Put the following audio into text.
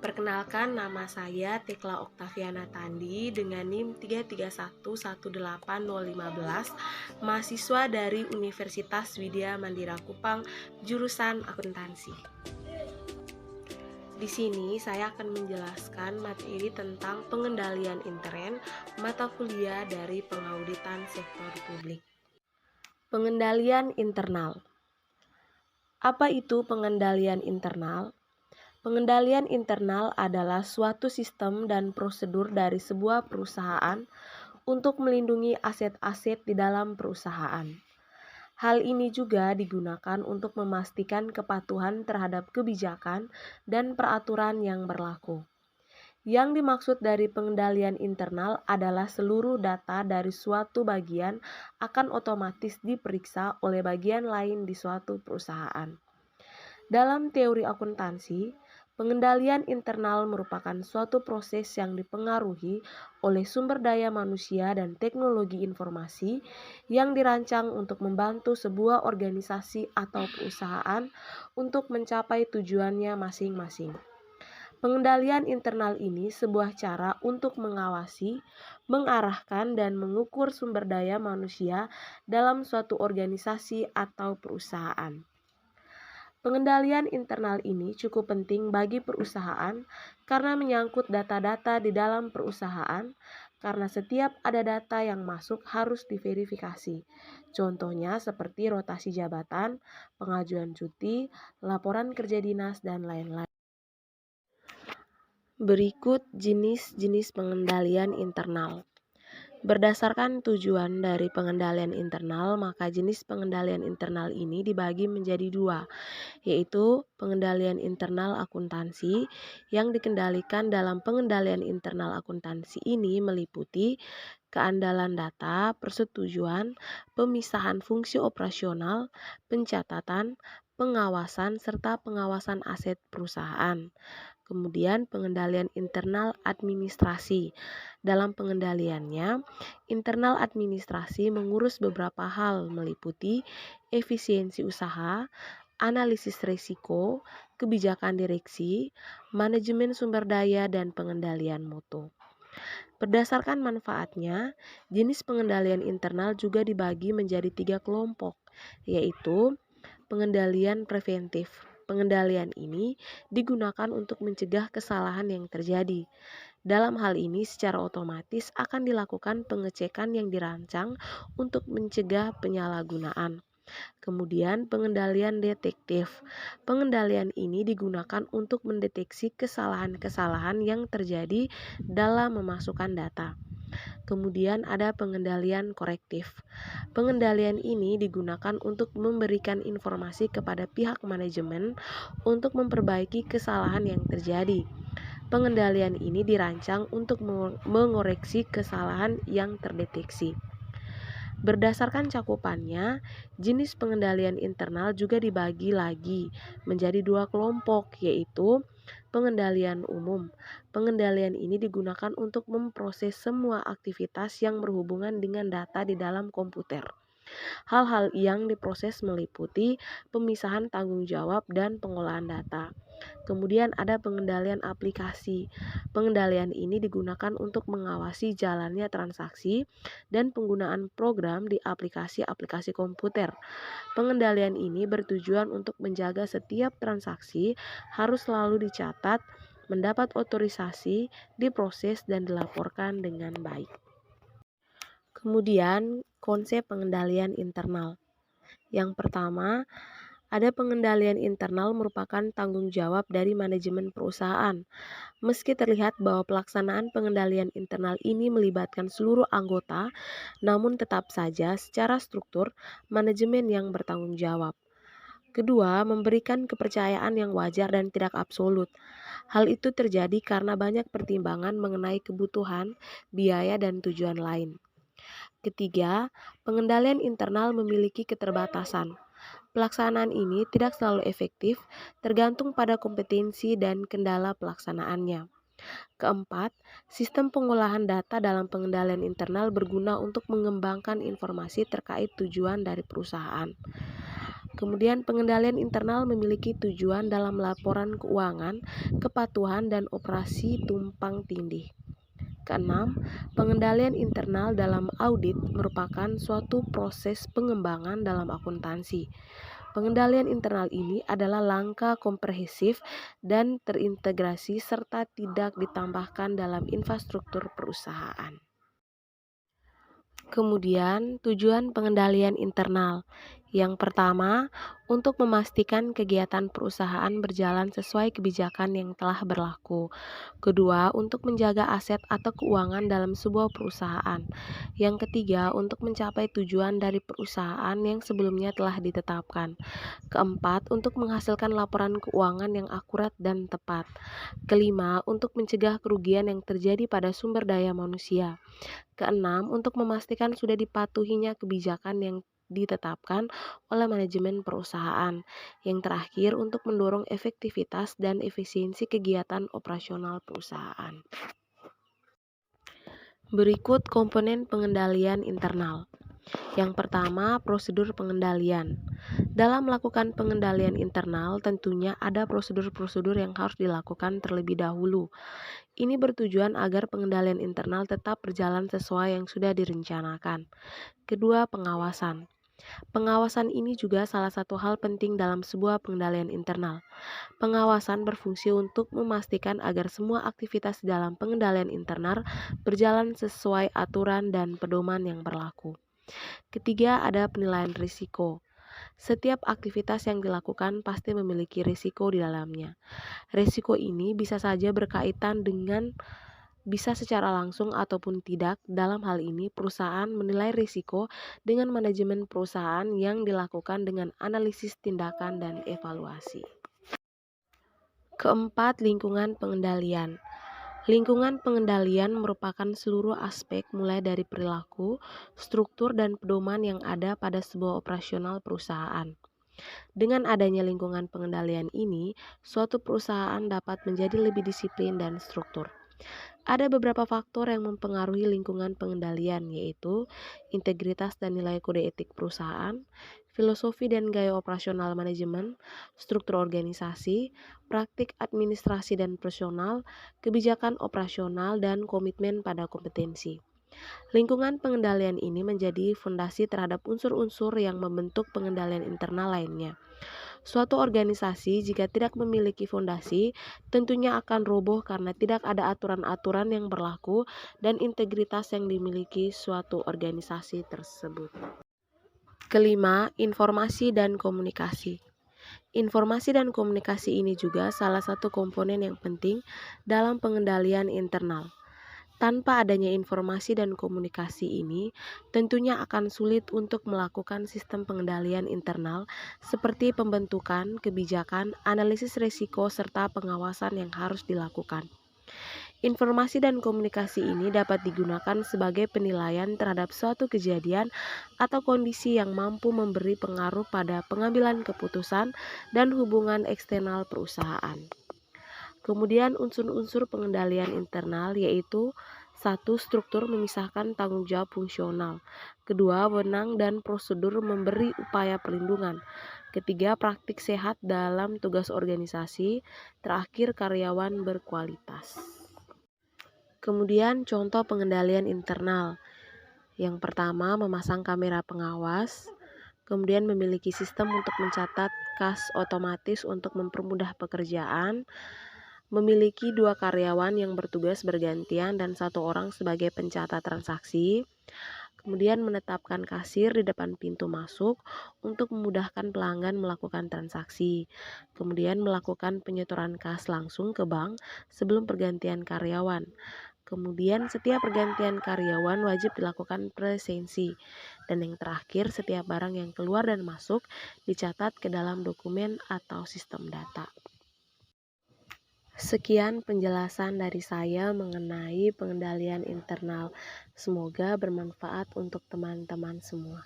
Perkenalkan, nama saya Tekla Oktaviana Tandi dengan NIM 331180515, mahasiswa dari Universitas Widya Mandira Kupang, jurusan akuntansi. Di sini saya akan menjelaskan materi tentang pengendalian intern, mata kuliah dari pengauditan sektor publik. Pengendalian internal. Apa itu pengendalian internal? Pengendalian internal adalah suatu sistem dan prosedur dari sebuah perusahaan untuk melindungi aset-aset di dalam perusahaan. Hal ini juga digunakan untuk memastikan kepatuhan terhadap kebijakan dan peraturan yang berlaku. Yang dimaksud dari pengendalian internal adalah seluruh data dari suatu bagian akan otomatis diperiksa oleh bagian lain di suatu perusahaan. Dalam teori akuntansi, pengendalian internal merupakan suatu proses yang dipengaruhi oleh sumber daya manusia dan teknologi informasi yang dirancang untuk membantu sebuah organisasi atau perusahaan untuk mencapai tujuannya masing-masing. Pengendalian internal ini sebuah cara untuk mengawasi, mengarahkan, dan mengukur sumber daya manusia dalam suatu organisasi atau perusahaan. Pengendalian internal ini cukup penting bagi perusahaan karena menyangkut data-data di dalam perusahaan, karena setiap ada data yang masuk harus diverifikasi. Contohnya seperti rotasi jabatan, pengajuan cuti, laporan kerja dinas, dan lain-lain. Berikut jenis-jenis pengendalian internal. Berdasarkan tujuan dari pengendalian internal, maka jenis pengendalian internal ini dibagi menjadi dua, yaitu pengendalian internal akuntansi. Yang dikendalikan dalam pengendalian internal akuntansi ini meliputi keandalan data, persetujuan, pemisahan fungsi operasional, pencatatan, pengawasan, serta pengawasan aset perusahaan. Kemudian pengendalian internal administrasi. Dalam pengendaliannya, internal administrasi mengurus beberapa hal meliputi efisiensi usaha, analisis risiko, kebijakan direksi, manajemen sumber daya, dan pengendalian mutu. Berdasarkan manfaatnya, jenis pengendalian internal juga dibagi menjadi 3 kelompok, yaitu pengendalian preventif. Pengendalian ini digunakan untuk mencegah kesalahan yang terjadi. Dalam hal ini secara otomatis akan dilakukan pengecekan yang dirancang untuk mencegah penyalahgunaan. Kemudian pengendalian detektif. Pengendalian ini digunakan untuk mendeteksi kesalahan-kesalahan yang terjadi dalam memasukkan data. Kemudian ada pengendalian korektif. Pengendalian ini digunakan untuk memberikan informasi kepada pihak manajemen untuk memperbaiki kesalahan yang terjadi. Pengendalian ini dirancang untuk mengoreksi kesalahan yang terdeteksi. Berdasarkan cakupannya, jenis pengendalian internal juga dibagi lagi menjadi 2 kelompok, yaitu pengendalian umum. Pengendalian ini digunakan untuk memproses semua aktivitas yang berhubungan dengan data di dalam komputer. Hal-hal yang diproses meliputi pemisahan tanggung jawab dan pengolahan data. Kemudian ada pengendalian aplikasi. Pengendalian ini digunakan untuk mengawasi jalannya transaksi dan penggunaan program di aplikasi-aplikasi komputer. Pengendalian ini bertujuan untuk menjaga setiap transaksi harus selalu dicatat, mendapat otorisasi, diproses, dan dilaporkan dengan baik. Kemudian, konsep pengendalian internal. Yang pertama, ada pengendalian internal merupakan tanggung jawab dari manajemen perusahaan. Meski terlihat bahwa pelaksanaan pengendalian internal ini melibatkan seluruh anggota, namun tetap saja secara struktur manajemen yang bertanggung jawab. Kedua, memberikan kepercayaan yang wajar dan tidak absolut. Hal itu terjadi karena banyak pertimbangan mengenai kebutuhan, biaya, dan tujuan lain. Ketiga, pengendalian internal memiliki keterbatasan. Pelaksanaan ini tidak selalu efektif, tergantung pada kompetensi dan kendala pelaksanaannya. Keempat, sistem pengolahan data dalam pengendalian internal berguna untuk mengembangkan informasi terkait tujuan dari perusahaan. Kemudian pengendalian internal memiliki tujuan dalam laporan keuangan, kepatuhan, dan operasi tumpang tindih. Keenam, pengendalian internal dalam audit merupakan suatu proses pengembangan dalam akuntansi. Pengendalian internal ini adalah langkah komprehensif dan terintegrasi serta tidak ditambahkan dalam infrastruktur perusahaan. Kemudian, tujuan pengendalian internal. Yang pertama, untuk memastikan kegiatan perusahaan berjalan sesuai kebijakan yang telah berlaku. Kedua, untuk menjaga aset atau keuangan dalam sebuah perusahaan. Yang ketiga, untuk mencapai tujuan dari perusahaan yang sebelumnya telah ditetapkan. Keempat, untuk menghasilkan laporan keuangan yang akurat dan tepat. Kelima, untuk mencegah kerugian yang terjadi pada sumber daya manusia. Keenam, untuk memastikan sudah dipatuhinya kebijakan yang ditetapkan oleh manajemen perusahaan. Yang terakhir, untuk mendorong efektivitas dan efisiensi kegiatan operasional perusahaan. Berikut komponen pengendalian internal. Yang pertama, prosedur pengendalian. Dalam melakukan pengendalian internal, tentunya ada prosedur-prosedur yang harus dilakukan terlebih dahulu. Ini bertujuan agar pengendalian internal tetap berjalan sesuai yang sudah direncanakan. Kedua, pengawasan. Pengawasan ini juga salah satu hal penting dalam sebuah pengendalian internal. Pengawasan berfungsi untuk memastikan agar semua aktivitas dalam pengendalian internal berjalan sesuai aturan dan pedoman yang berlaku. Ketiga, ada penilaian risiko. Setiap aktivitas yang dilakukan pasti memiliki risiko di dalamnya. Risiko ini bisa saja berkaitan dengan bisa secara langsung ataupun tidak. Dalam hal ini, perusahaan menilai risiko dengan manajemen perusahaan yang dilakukan dengan analisis tindakan dan evaluasi. Keempat, lingkungan pengendalian. Lingkungan pengendalian merupakan seluruh aspek mulai dari perilaku, struktur, dan pedoman yang ada pada sebuah operasional perusahaan. Dengan adanya lingkungan pengendalian ini, suatu perusahaan dapat menjadi lebih disiplin dan struktur. Ada beberapa faktor yang mempengaruhi lingkungan pengendalian, yaitu integritas dan nilai kode etik perusahaan, filosofi dan gaya operasional manajemen, struktur organisasi, praktik administrasi dan personal, kebijakan operasional, dan komitmen pada kompetensi. Lingkungan pengendalian ini menjadi fondasi terhadap unsur-unsur yang membentuk pengendalian internal lainnya. Suatu organisasi jika tidak memiliki fondasi, tentunya akan roboh karena tidak ada aturan-aturan yang berlaku dan integritas yang dimiliki suatu organisasi tersebut. Kelima, informasi dan komunikasi. Informasi dan komunikasi ini juga salah satu komponen yang penting dalam pengendalian internal. Tanpa adanya informasi dan komunikasi ini, tentunya akan sulit untuk melakukan sistem pengendalian internal seperti pembentukan, kebijakan, analisis risiko, serta pengawasan yang harus dilakukan. Informasi dan komunikasi ini dapat digunakan sebagai penilaian terhadap suatu kejadian atau kondisi yang mampu memberi pengaruh pada pengambilan keputusan dan hubungan eksternal perusahaan. Kemudian unsur-unsur pengendalian internal yaitu: 1. Struktur memisahkan tanggung jawab fungsional. Kedua, wewenang dan prosedur memberi upaya perlindungan. Ketiga, praktik sehat dalam tugas organisasi. Terakhir, karyawan berkualitas. Kemudian contoh pengendalian internal. Yang pertama, memasang kamera pengawas. Kemudian memiliki sistem untuk mencatat kas otomatis untuk mempermudah pekerjaan. Memiliki 2 karyawan yang bertugas bergantian dan 1 orang sebagai pencatat transaksi. Kemudian menetapkan kasir di depan pintu masuk untuk memudahkan pelanggan melakukan transaksi. Kemudian melakukan penyetoran kas langsung ke bank sebelum pergantian karyawan. Kemudian setiap pergantian karyawan wajib dilakukan presensi. Dan yang terakhir, setiap barang yang keluar dan masuk dicatat ke dalam dokumen atau sistem data. Sekian penjelasan dari saya mengenai pengendalian internal. Semoga bermanfaat untuk teman-teman semua.